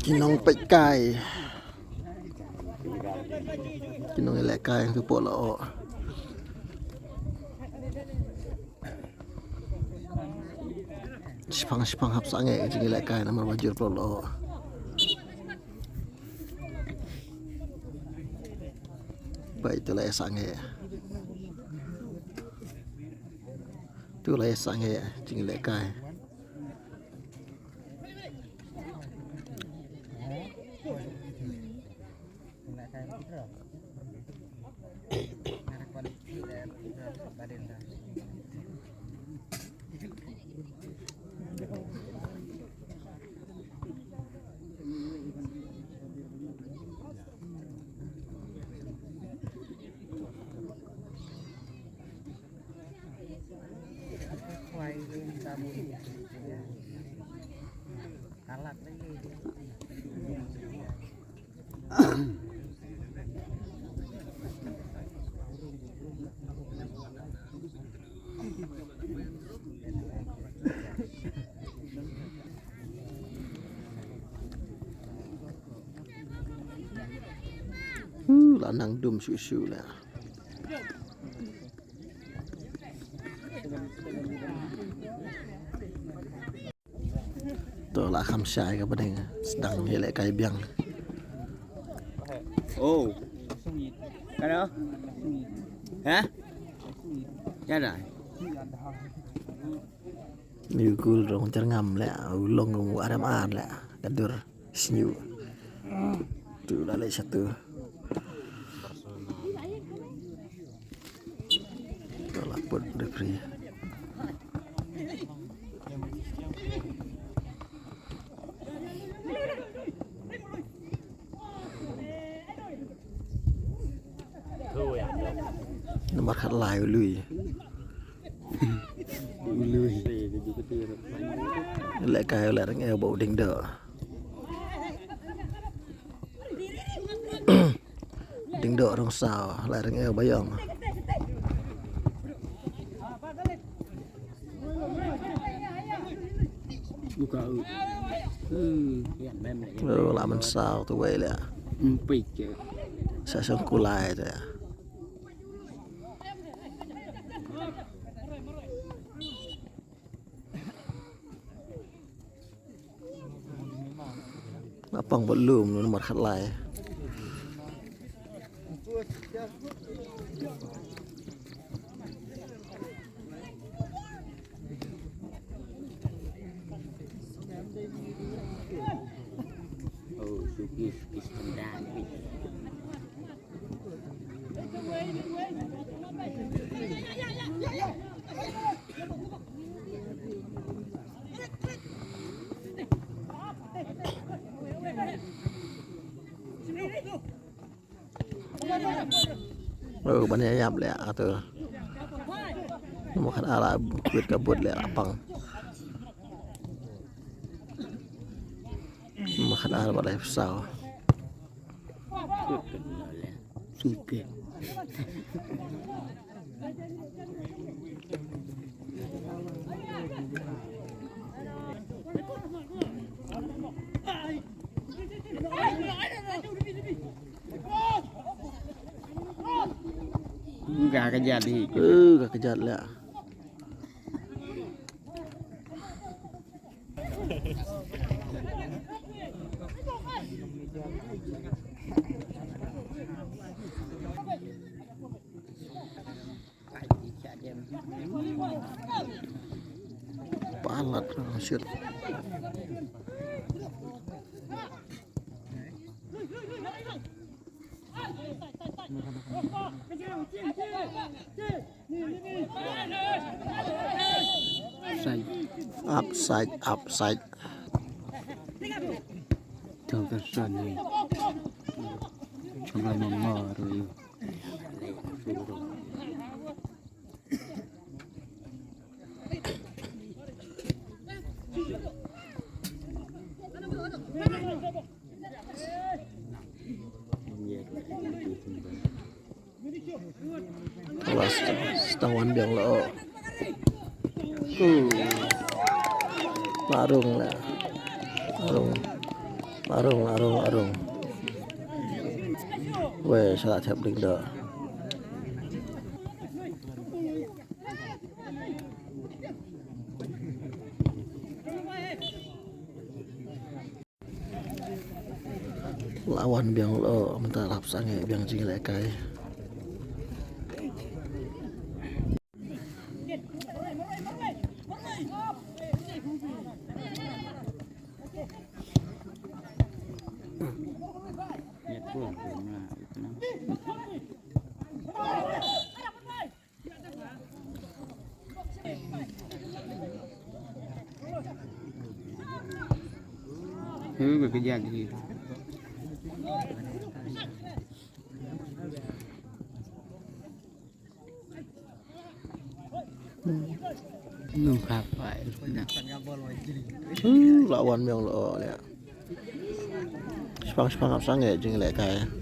Kinong pekai. Kinong elekai tu polo. Sipang hap sange jing elekai nama wajur polo. Baik tu lah sange. Tu lah sange jing elekai. Lanang dum susu lah. Tu lah khamsai ke pedeng sedang elek kai biang. Oh. Cái đó. Hả? Cái này. Ni kul rong cerngam lah, ulong adam an lah, kadur snyu. Tu lah le satu. Tu lah put refri. Nomor kat lai lui. Lui. Lại cài lại đánh eo bộ đỉnh đỡ. Đỉnh đỡ trong sao lại đánh eo bây giờ. Làm mình sao tôi quay lại. Sao xong cô lại rồi. Apang belum nomor kat lai. Oh, suki standar. Banyak yap le tu. Makan ala buat kabut le apang. Makan ala balai pesau. Suki. Gak kejat ni. Gak kejat lah. Palat shoot. Upside. Tahu kesan ni. Coba nomor tu. kelas setawan biang lo larung lah larung weh salah siap ding dah lawan biang lo mentah lap sange biang jing lekai Nhật của cũng là về cái giặt gì nung khap phải lawan biang lo ya sepang lap sange jing lekai